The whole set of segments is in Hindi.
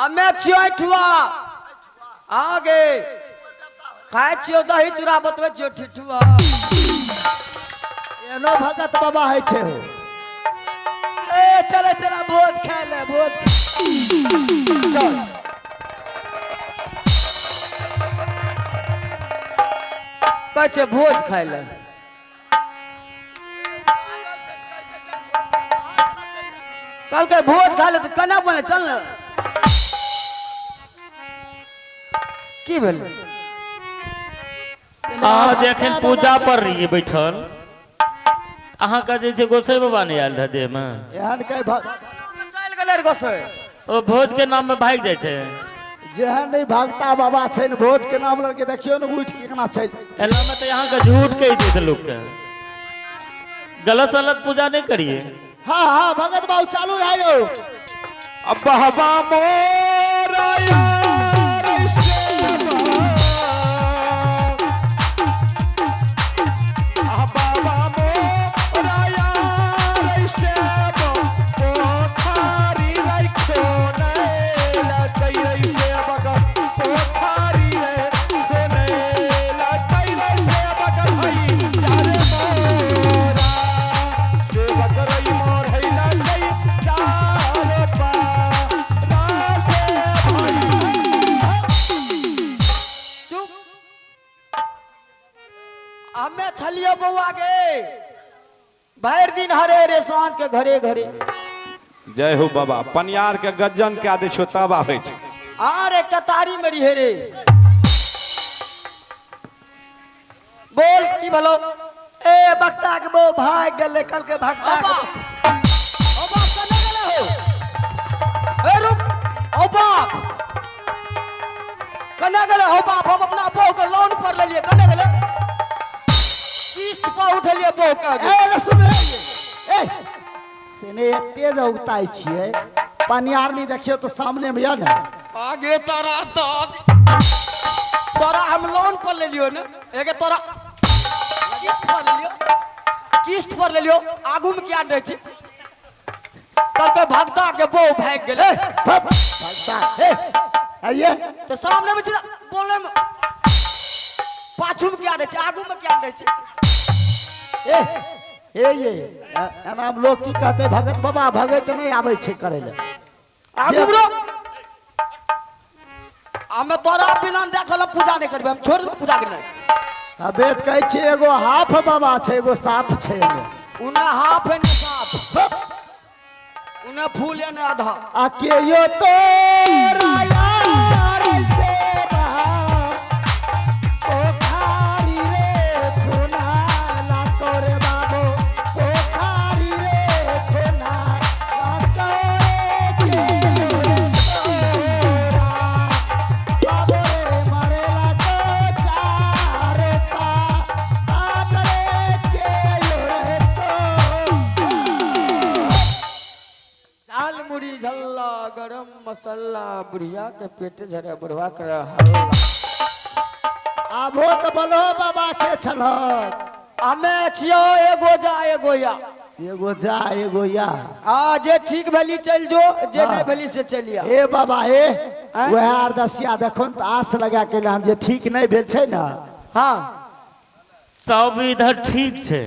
हमे छियो ठुआ आगे खाए छियो दही चूड़ा बतवे छियो ठिठुआ एनो भगत बाबा है छे हो। ए चले चला भोज खाए ले भोज चल कहे छे भोज खाए ले कल के भोज खा ले तो कना बने चल न की भेल आज एखन पूजा पर रही बैठल अहाँ का जे गोसाई बाबा नहीं आयल रहे देह में एहन कई चल गेले रे गोसे ओ भोज के नाम में भाग जाए छे जेहन नहीं भागता बाबा छे न भोज के नाम लड़के देखियो न उठ के केना छे एला में तो यहाँ का झूठ कह दी थे लोग के गलत सलत पूजा नहीं करिए। हाँ हाँ भगत बाबू चालू रहो अब हवा मोरा यार शेमा अब हवा मोरा यार शेमा पोखारी रखो नहीं लगई रही से बगल पोखारी से नहीं लगई रही से बगल भाई यार मोरा से बगल मोर है लगई यार पा हमें छलियो बउआ गे भर दिन हरे रे सांझ के घरे घरे जय हो बाबा पनियार के गज्जन क्या दे छो तब आवे छे अरे कतारी मेरी हेरे बोल की भलो ए बक्ता के बो भाग गेले कल के भक्ता ओ बाप कने गेले हो ए रुक ओ बाप कने गेले हो बाप हम अपना बहू के लोन पर ले लिए कने गेले किस्त पर उठलिए बहू का ए न सुन ए सेने तेज उगताई छिए पनियार नहीं देखियो तो सामने में या न आगे तारा तोरा हम लोन पर ले लियो न एके तोरा किस्त पर ले लियो किस्त पर ले लियो आगू में क्या रहे छी कल के भगता के बहू भाग गेले भक्ता ए आइए तो सामने में चला बोले में पाछू में क्या रहे छी आगू में क्या रहे छी ए ये एनाम लोग की कहते भगत बाबा भगत नहीं आवे छे करे ले आगू ब्रो हमें तोरा बिना देखल पूजा नहीं करबे हम छोड़ देबे पूजा करना अबेत कहै छे एगो हाफ बाबा छे एगो साफ छे उन्हें हाफ है न साफ उन्हें फूल है न आधा आ के यो तो यार से पोखारी रे सोना ला तोरे बाबू पोखारी रे सोना ला तोरे के बाबू रे मरेला तो चारे पा आदरे के रे तो चाल मुड़ी झल्ला गरम मसाला बुढ़िया के पेट झरे बुढ़वा कर हल्ला आबो तो बोलो बाबा के छलक हमें छियो एगो जा एगो या एगो जा एगो या आ जे ठीक भेली चल जो जे नहीं भेली से चलिया ए बाबा ए वह अरदसिया देखन तो आस लगा के लान जे ठीक नहीं भेल छै ना हाँ सब इधर ठीक छे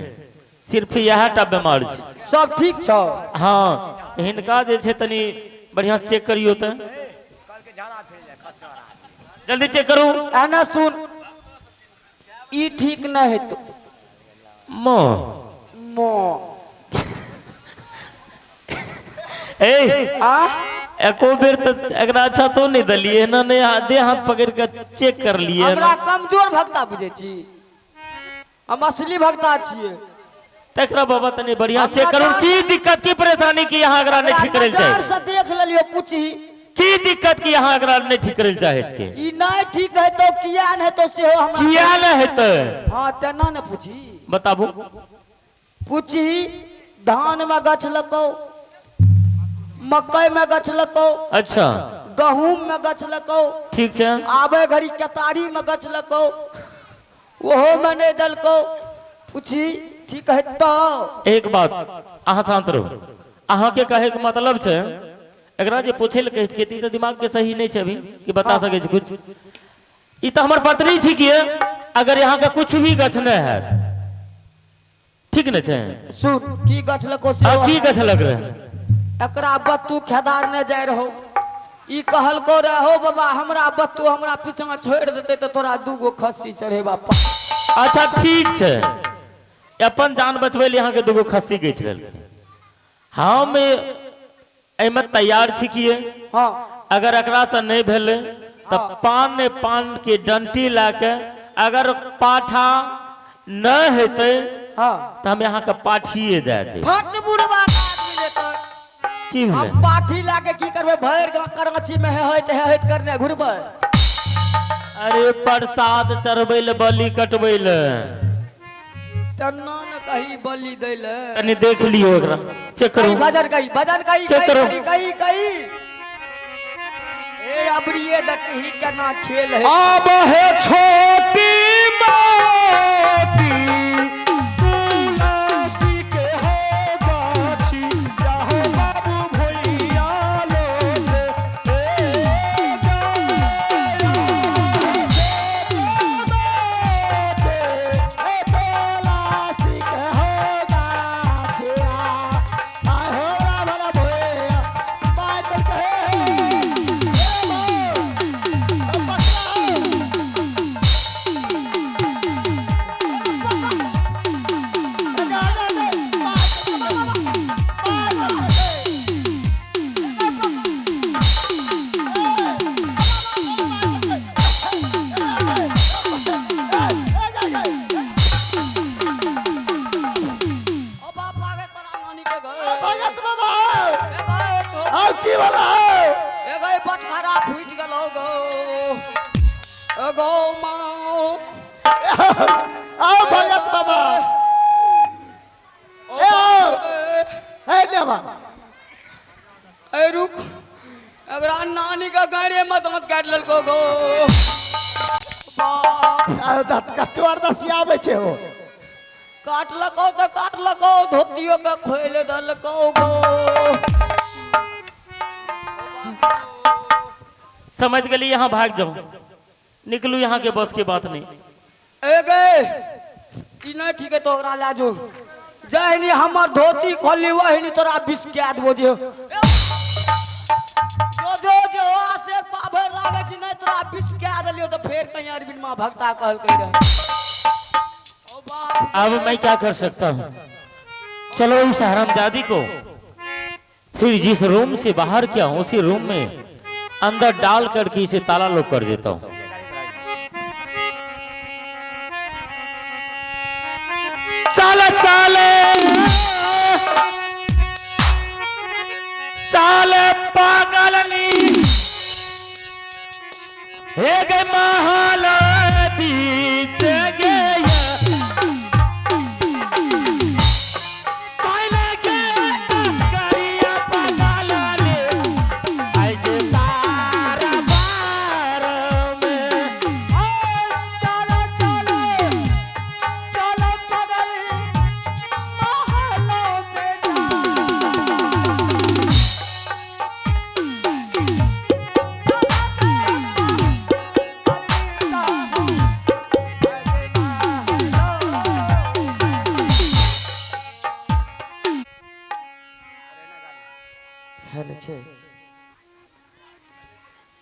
सिर्फ यह टा बीमार छे सब ठीक छो हाँ हिनका जे छे तनी बढ़िया से चेक करियो तो जल्दी चेक करू एना सुन ई ठीक नहीं है तो मो मो ए आ एको बेर तो एकरा अच्छा तो नहीं दलिए ना ने दे हाथ पकड़ के चेक कर लिए हमरा कमजोर भक्ता बुझे छी हम असली भक्ता छिए तकरा बाबा तनी बढ़िया चेक करू की दिक्कत की परेशानी की यहाँ अगरा नहीं ठीक करल नजर चाहे से देख लेलियो कुछ ही की दिक्कत की यहाँ अगरा नहीं ठीक करल चाहे के ई नहीं ठीक है तो किया नहीं तो से हो हम किया न हेते हां तना न पूछी बताबू पूछी धान में गछ लको मकई में गछ लको अच्छा गहूम में गछ लको ठीक है आबे घड़ी केतारी में गछ लको ओहो में नहीं दलको पूछी ठीक है तो एक बात अहाँ शांत रहो अहाँ के कहे के मतलब छे एकरा जे पूछे ल कहे छी तो दिमाग के सही नहीं छे अभी कि बता सके छी कुछ। ई तो हमर पत्नी छी कि अगर यहाँ का कुछ भी गछ न है ठीक न छे। सुन की गछ लको अब की गछ लग रहे एकरा बत्तू खेदार ने जाय रहो ई कहल को रे हो बाबा हमरा बत्तू हमरा पीछा छोड़ देते तो तोरा दूगो खस्सी चढ़ेबा। अच्छा ठीक छे अपन जान बचबे ले यहाँ के दूगो खस्सी गछ लेल हम एमे तैयार छी कि हाँ अगर एकरा से नहीं भेले तो पान के डंटी लाके अगर पाठा न हेते हाँ तो हम यहाँ का पाठिए दे दे। फट बुढ़वा आदमी लेते की भेले हम पाठी लाके की करबे भर कराची में है करने घुरबे। अरे प्रसाद चढ़बे ले बलि कटबे ले तना न कही बलि दैले तनी देख लियो एकरा चेक करो भजन कही चेक करो। कही ए अबड़िए दकही केना खेल है। अब है छोटी मोटी तुलसी के हो गाछी जाहो बाबू भैया भगत बाबा ए आओ की वाला गए बटखारा फूट गलो गो माओ आओ भगत बाबा ए आओ ए देवा ए रुक अगर नानी का गाड़ी मत मत काट ललको गो आओ दात कटवार दसिया आवे छे हो काटलको तो काटलको धोतियों के खोले दलको गो। समझ गली यहाँ भाग जाओ निकलू यहाँ के बस की बात नहीं। ए गए ई नहीं ठीक है तो ओकरा लाजो जहनी हमर धोती खोली वही तोरा बिस्किया देबो जो जो आसे पाभर लागे छी नहीं तोरा बिस्किया देलियो तो फेर कहीं अरविंद मां भक्ता कहल कह रहे। अब मैं क्या कर सकता हूँ चलो इस हरामजादी को फिर जिस रूम से बाहर किया हूँ उसी रूम में अंदर डाल करके इसे ताला लोक कर देता हूँ। चाले चाले चाले पागलनी हे गे महल बीच गया पहले के करिया पागलनी आई जे तारा बार में चलो चलो चलो पागल महलों में हेले छे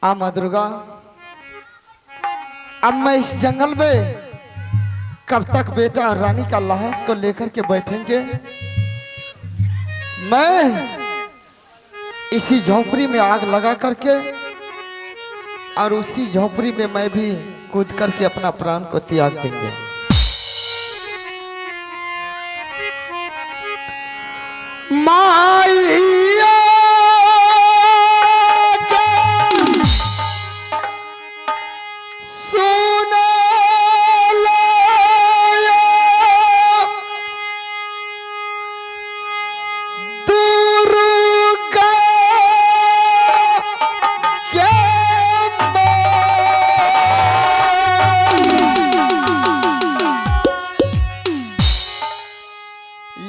आ माँ दुर्गा अब मैं इस जंगल में कब तक बेटा और रानी का लाश को लेकर के बैठेंगे। मैं इसी झोपड़ी में आग लगा करके और उसी झोपड़ी में मैं भी कूद करके अपना प्राण को त्याग देंगे। माइया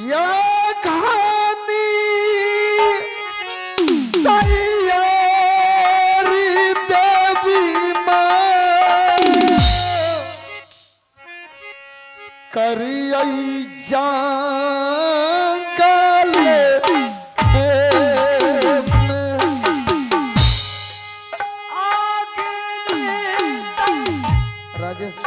या घानी जंगल में राजेश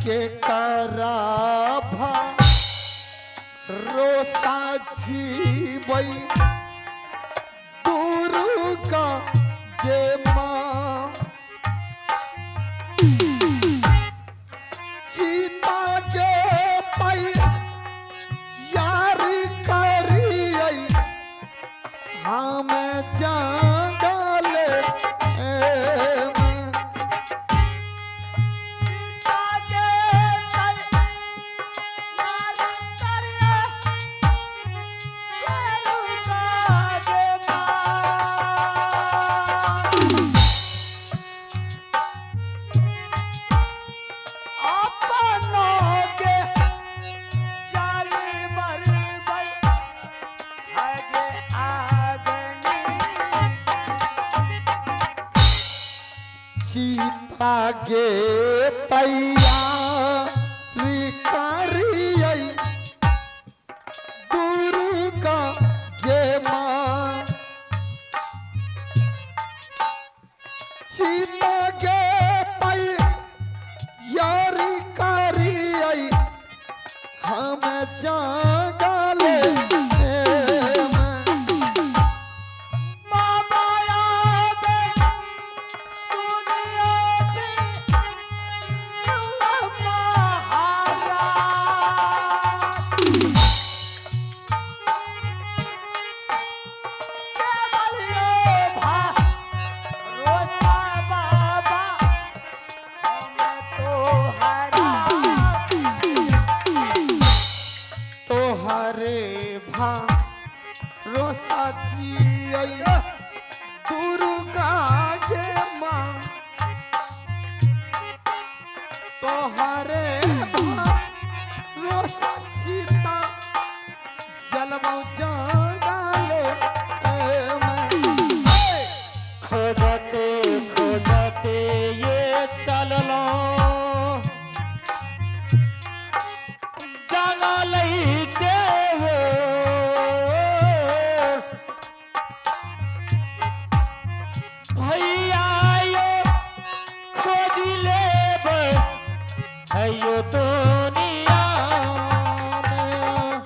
के कराभा रोसा जीवई दुर्गा के माँ सीता के पई यारी करियई हम जंगल सीता गे तैयारी करियई दुर्गा के माँ सीता गे तैयारी करियई हम जंगल रोसा दियई दुर्गा के माँ तोहरे रोसा सीता जलमौ जंगले खोजते खोजते ये चललो जंगल के वो भैया यो खोज ले यो दुनिया में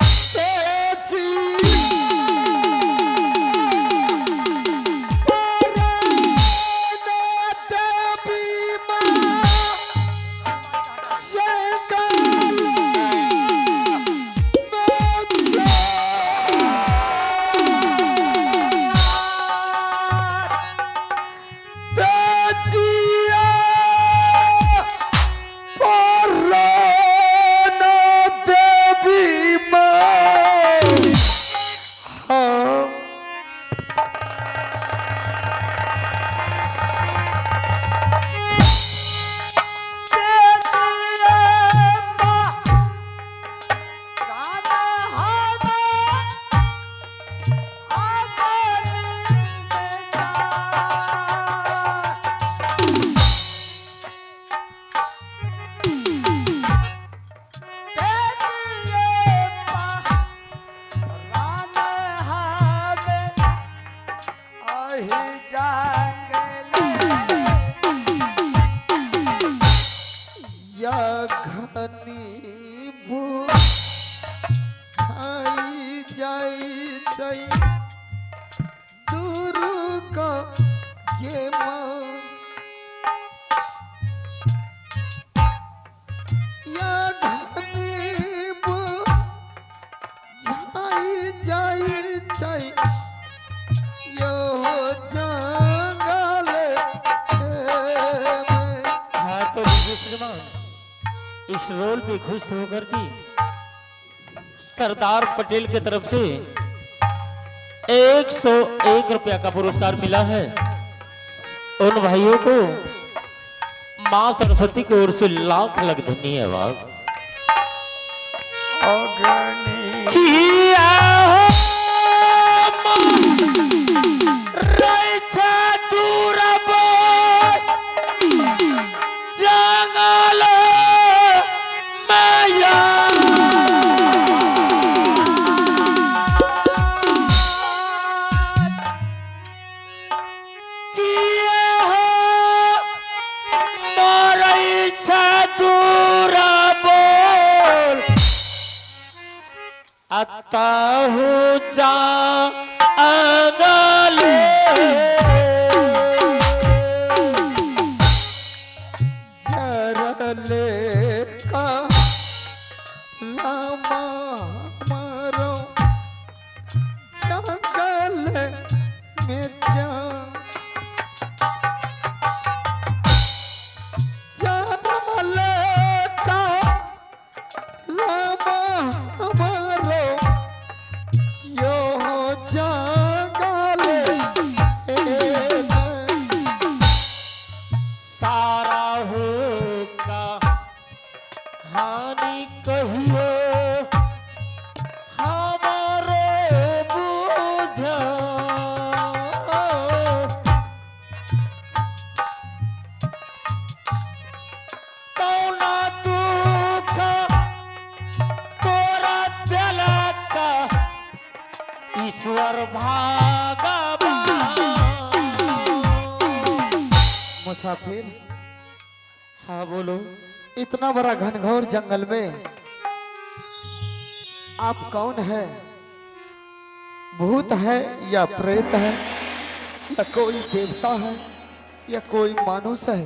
घनी भू जाई जाई दुर्गा के माँ या घनी भू जाई जाई यो जंगल हाँ तो श्रीमान इस रोल पे खुश होकर की सरदार पटेल की तरफ से 101 रुपया का पुरस्कार मिला है। उन भाइयों को मां सरस्वती की ओर से लाख लाख धन्यवाद। किया हो रैछा दूरब जंगल माया आता हो जा अगले जरले का लामा मारो जंगल में जा जरले का लामा मारो यो जंगल सारा होगा हानि कहियो हमारे बुझा कौना दुख तोरा दिला का ईश्वर भागवान। मुसाफिर, हाँ बोलो। इतना बड़ा घनघोर जंगल में आप कौन है? भूत है या प्रेत है या कोई देवता है या कोई मानुष है?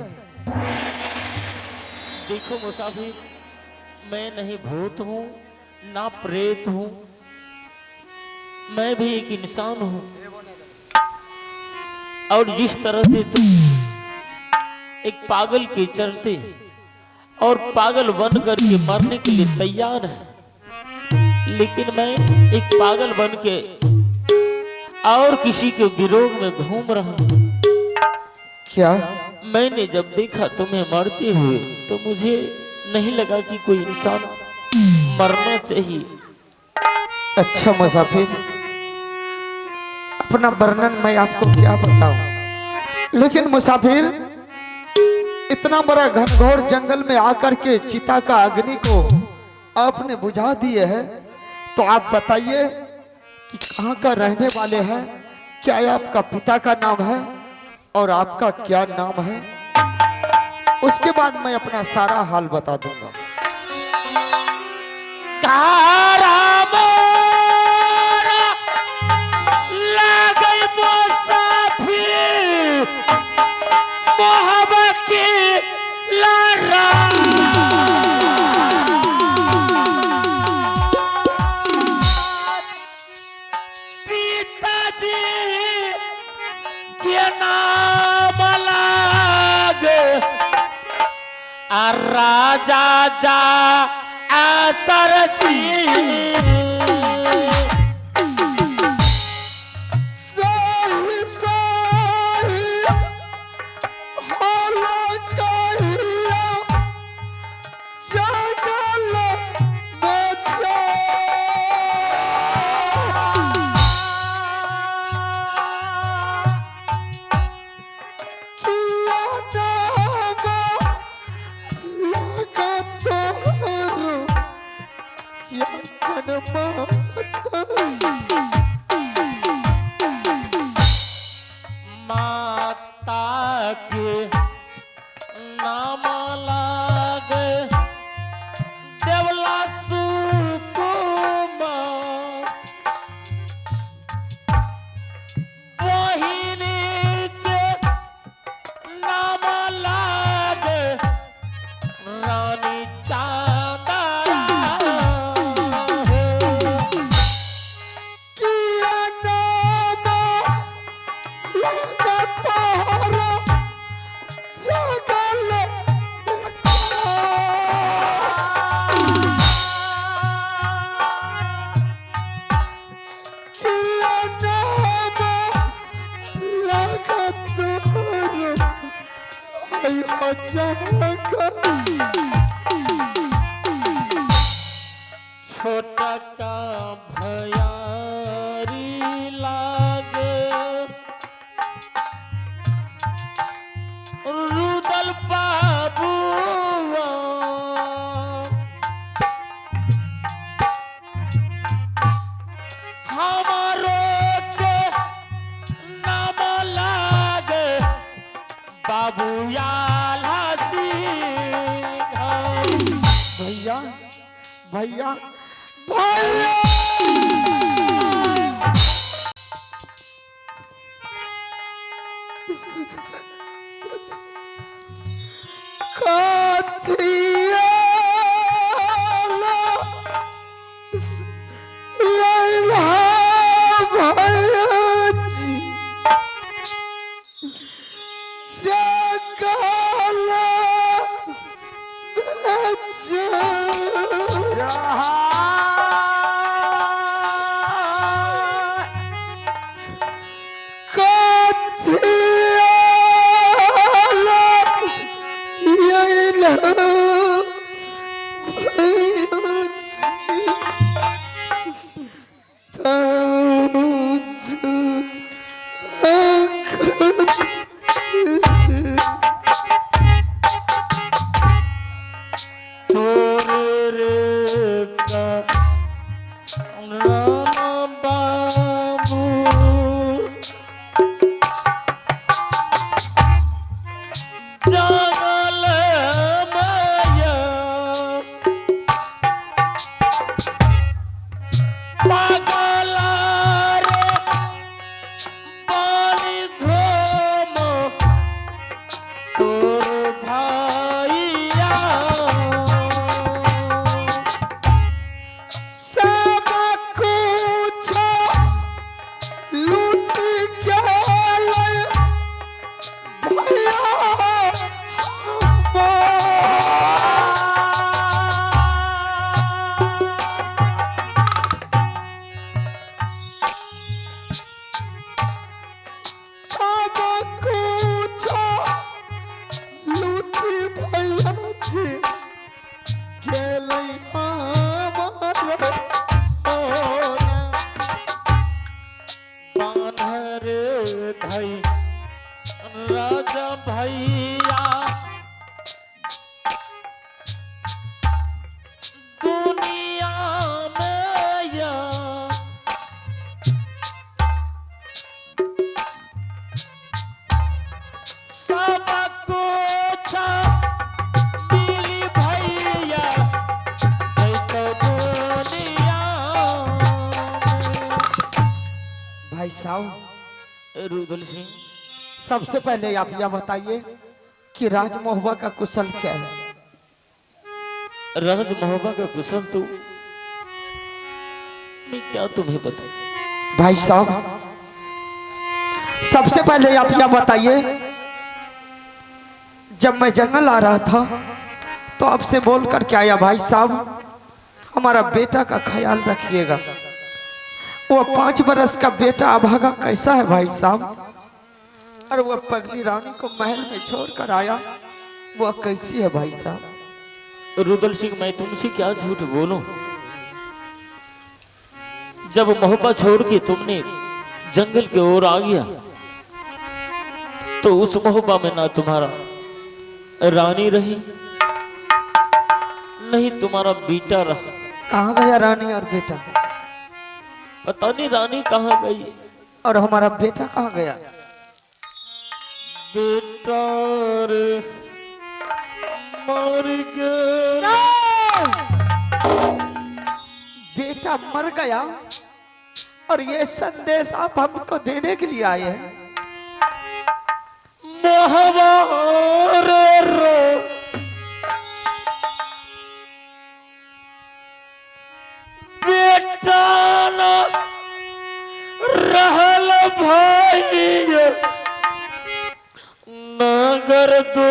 देखो मुसाफिर, मैं नहीं भूत हूँ ना प्रेत हूँ, मैं भी एक इंसान हूँ। और जिस तरह से तुम एक पागल के चलते और पागल बन करके मरने के लिए तैयार है, लेकिन मैं एक पागल बन के और किसी के विरोध में घूम रहा हूँ। क्या? मैंने जब देखा तुम्हें मरते हुए तो मुझे नहीं लगा कि कोई इंसान मरना चाहिए। अच्छा मुसाफिर, अपना वर्णन मैं आपको क्या बताऊं, लेकिन मुसाफिर इतना बड़ा घनघोर जंगल में आकर के चिता का अग्नि को आपने बुझा दिए है, तो आप बताइए कि कहाँ का रहने वाले हैं? क्या आपका पिता का नाम है और आपका क्या नाम है? उसके बाद मैं अपना सारा हाल बता दूंगा। तारा मोरा लागई मुसाफिर मोहब्बत की लड़ा पिताजी के नाम लागे राजा जा सरसी माता के नाम लागे देवला सुकुमार बहिनी के नाम लागे रानी चांदरा भैया भैया कातिया लैला भैया जी जगाला राजा भैया दुनिया में या सब कुछ मिली भैया दुनिया भाई साहब रुदल सिंह सबसे पहले आप यह बताइए कि राज महुआ का कुशल क्या है? राज महुआ का कुशल तो मैं क्या तुम्हें बताऊं? भाई साहब सबसे पहले आप यह बताइए, जब मैं जंगल आ रहा था तो आपसे बोल कर क्या आया भाई साहब, हमारा बेटा का ख्याल रखिएगा। वो 5 बरस का बेटा अभागा कैसा है भाई साहब, और वह पगली रानी को महल में छोड़कर आया, वह कैसी है भाई साहब? रुदल सिंह मैं तुमसे क्या झूठ बोलूं? जब मोहब्बत छोड़ के तुमने जंगल की ओर आ गया तो उस मोहब्बत में ना तुम्हारा रानी रही नहीं तुम्हारा बेटा रहा। कहाँ गया रानी और बेटा? पता नहीं रानी कहाँ गई और हमारा बेटा कहाँ गया? बेटा रे मर गया। बेटा मर गया और ये संदेश आप हमको देने के लिए आए हैं? बेटा ना रहल भाई नगर दो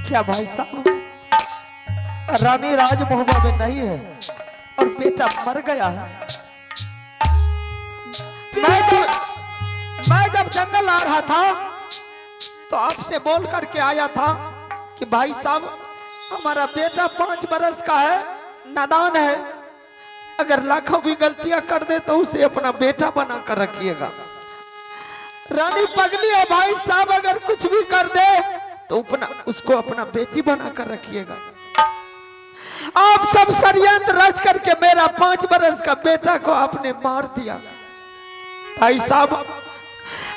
क्या भाई साहब रानी राज महुआ में नहीं है और बेटा मर गया है? मैं जब जंगल आ रहा था तो आपसे बोल करके आया था कि भाई साहब हमारा बेटा 5 बरस का है, नादान है, अगर लाखों भी गलतियां कर दे तो उसे अपना बेटा बना कर रखिएगा। रानी पगली है भाई साहब, अगर कुछ भी कर दे तो उसको अपना बेटी बना कर रखिएगा। आप सब षड्यंत्र रच करके मेरा 5 बरस का बेटा को आपने मार दिया। भाई साहब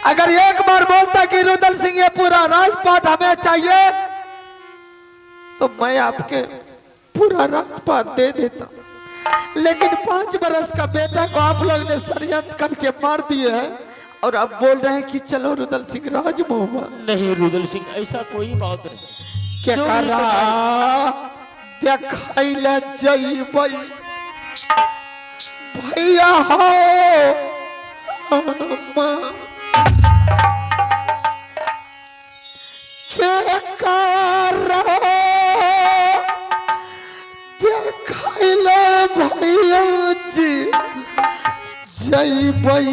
अगर एक बार बोलता कि रुदल सिंह ये पूरा राजपाट हमें चाहिए तो मैं आपके पूरा राजपाट दे देता, लेकिन 5 बरस का बेटा को आप लोग ने षड्यंत्र करके मार दिए हैं और अब बोल रहे हैं कि चलो रुदल सिंह राज महुआ। नहीं रुदल सिंह, ऐसा कोई बात नहीं। क्या करा देखैले जइबै भैया हो क्या करा देखैले भैया जी जइबै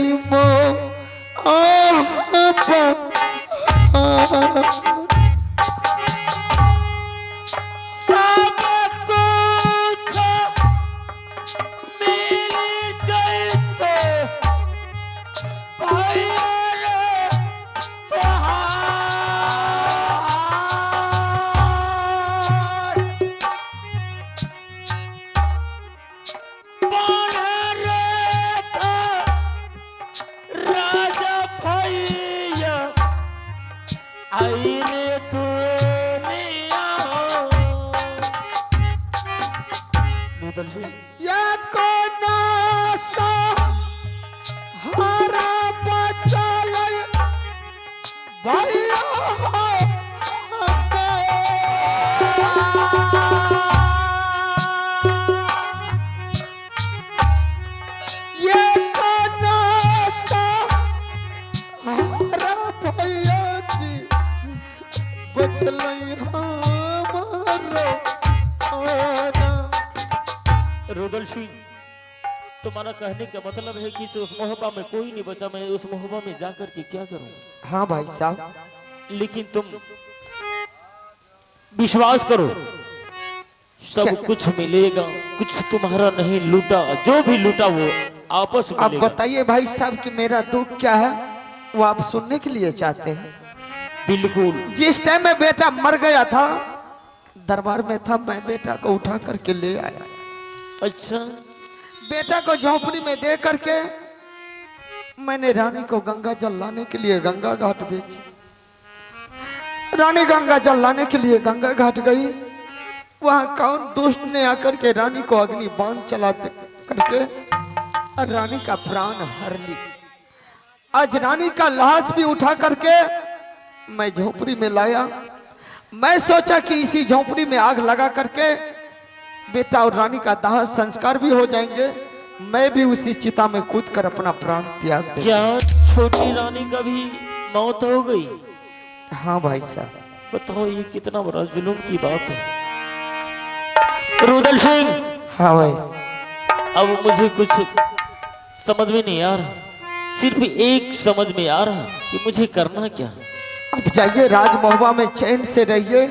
या कोना सा हरा बचल भैया ये कोना सा हरा भैया जी बचल हमारो। रुदल सिंह, तुम्हारा कहने का मतलब है कि तो उस मोहब्बा में कोई नहीं बचा, मैं उस मोहब्बा में जाकर के क्या करूं? हाँ भाई साहब, लेकिन तुम विश्वास करो, सब कुछ मिलेगा, कुछ तुम्हारा नहीं लूटा, जो भी लूटा वो आपस में आप मिलेगा। बताइए भाई साहब कि मेरा दुख क्या है, वो आप सुनने के लिए चाहते हैं? बिल्कुल। जिस टाइम में बेटा मर गया था, दरबार में था, मैं बेटा को उठा करके ले आया। अच्छा, बेटा को झोपड़ी में दे करके मैंने रानी को गंगा जल लाने के लिए गंगा घाट भेजी। रानी गंगा जल लाने के लिए गंगा घाट गई। वहां कौन दुष्ट ने आकर के रानी को अग्नि बाण चलाते करके रानी का प्राण हर ली। आज रानी का लाश भी उठा करके मैं झोपड़ी में लाया। मैं सोचा कि इसी झोपड़ी में आग लगा करके बेटा और रानी का दाह संस्कार भी हो जाएंगे, मैं भी उसी चिता में कूद कर अपना प्राण त्याग दूं। क्या छोटी रानी का भी मौत हो गई? हाँ भाई साहब। बताओ, ये कितना बड़ा जुल्म की बात है। रुदल सिंह, हाँ भाई। अब मुझे कुछ समझ में नहीं आ रहा, सिर्फ एक समझ में आ रहा कि मुझे करना क्या। अब जाइए राजमहुआ में चैन से रहिए,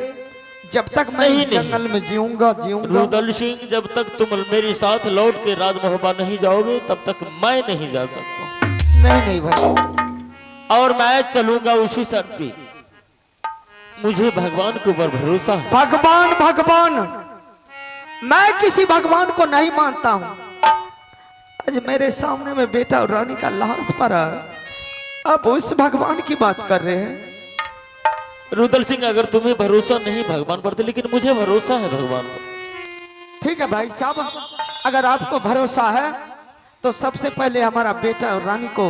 जब तक मैं इस नहीं। जंगल में जीऊंगा। रुदल सिंह, जब तक तुम मेरे साथ लौट के राजमहुआ नहीं जाओगे तब तक मैं नहीं जा सकता। नहीं भाई, और मैं चलूंगा उसी शर्त पे, मुझे भगवान के ऊपर भरोसा है। भगवान मैं किसी भगवान को नहीं मानता हूँ। आज मेरे सामने में बेटा और रानी का लाश पड़ा, अब उस भगवान की बात कर रहे हैं। रुदल सिंह, अगर तुम्हें भरोसा नहीं भगवान पर, तो लेकिन मुझे भरोसा है भगवान पर। ठीक है भाई साहब, अगर आपको भरोसा है तो सबसे पहले हमारा बेटा और रानी को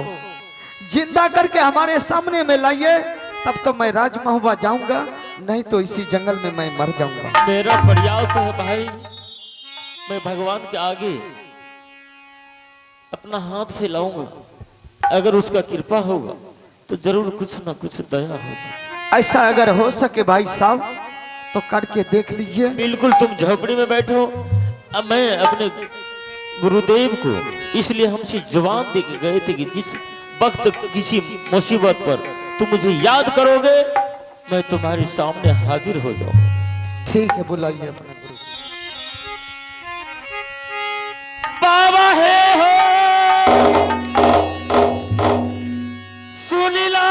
जिंदा करके हमारे सामने में लाइए, तब तो मैं राजमहुआ जाऊंगा, नहीं तो इसी जंगल में मैं मर जाऊंगा। मेरा प्रयास है भाई, मैं भगवान के आगे अपना हाथ फैलाऊंगा, अगर उसका कृपा होगा तो जरूर कुछ ना कुछ दया होगा। ऐसा अगर हो सके भाई साहब तो करके देख लीजिए। बिल्कुल, तुम झोपड़ी में बैठो, अब मैं अपने गुरुदेव को इसलिए हमसे जवान दे के गए थे कि जिस वक्त किसी मुसीबत पर तुम मुझे याद करोगे, मैं तुम्हारे सामने हाजिर हो जाऊंगा। ठीक है, बुलाइए अपने गुरु। बाबा है हो सुनिला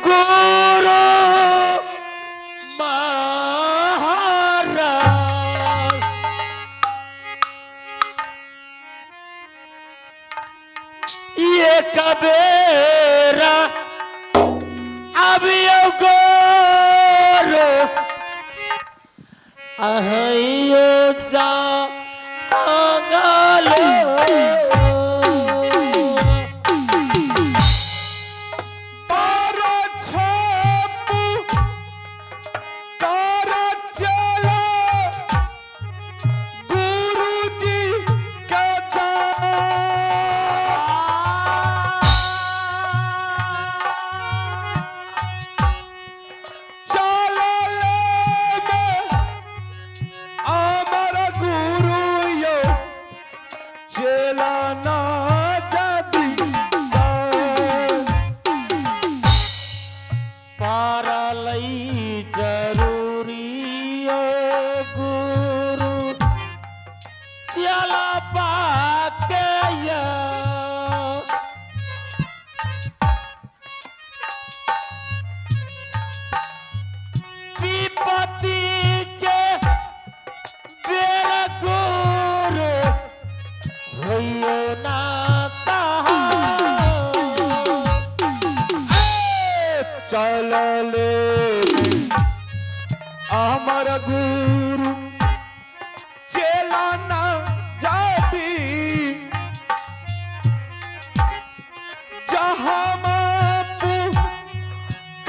गुरु महाराज, ये कबे अहयो जा आंगलो अमर गुरु चेला ना जाती जहाँ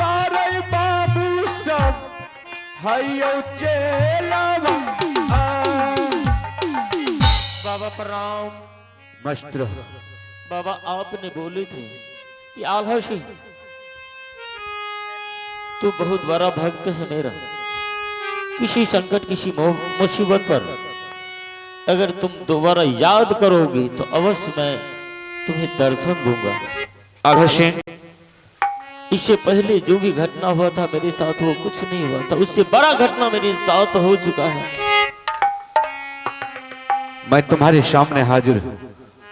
करे बाबू सब हयो चेलावा। बाबा प्रणाम। मस्त बाबा आपने बोले थे कि आल्हा सिंह तू बहुत बड़ा भक्त है मेरा, किसी संकट किसी मुसीबत पर अगर तुम दोबारा याद करोगे तो अवश्य मैं तुम्हें दर्शन दूंगा। अवश्य। इससे पहले जो भी घटना हुआ था मेरे साथ वो कुछ नहीं हुआ था, उससे बड़ा घटना मेरे साथ हो चुका है। मैं तुम्हारे सामने हाजिर हूँ,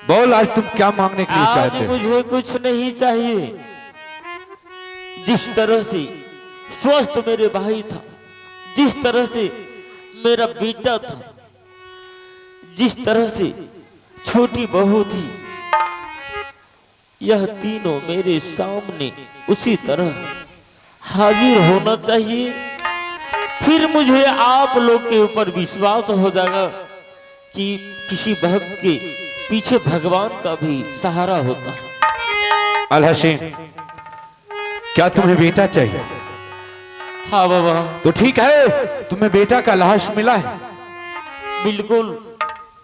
बोल आज तुम क्या मांगने के लिए चाहते आज हो? मुझे कुछ नहीं चाहिए। जिस तरह से स्वस्थ मेरे भाई था, जिस तरह से मेरा बेटा था, जिस तरह से छोटी बहू थी, यह तीनों मेरे सामने उसी तरह हाजिर होना चाहिए। फिर मुझे आप लोग के ऊपर विश्वास हो जाएगा कि किसी भक्त के पीछे भगवान का भी सहारा होता है। आल्हा सिंह, क्या तुम्हें बेटा चाहिए? हाँ बाबा। तो ठीक है, तुम्हें बेटा का लाश मिला है। बिल्कुल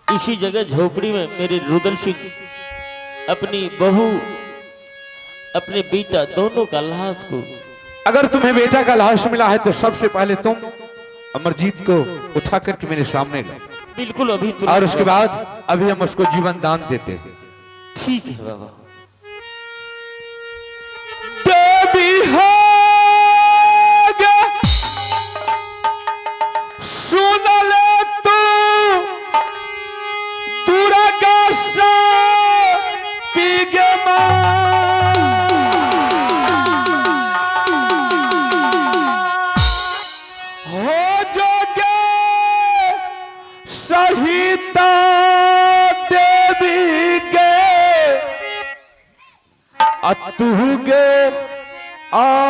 इसी जगह झोपड़ी में मेरे रुदल सिंह अपनी बहू अपने बेटा दोनों का लाश को। अगर तुम्हें बेटा का लाश मिला है तो सबसे पहले तुम अमरजीत को उठा करके मेरे सामने लो। बिल्कुल अभी तुरंत। और उसके बाद अभी हम उसको जीवन दान देते हैं। ठीक है बाबा। देवी है सुन ले तू दुर्गा सा पिगमा हो जोगे सहिता देवी के अतुगे आ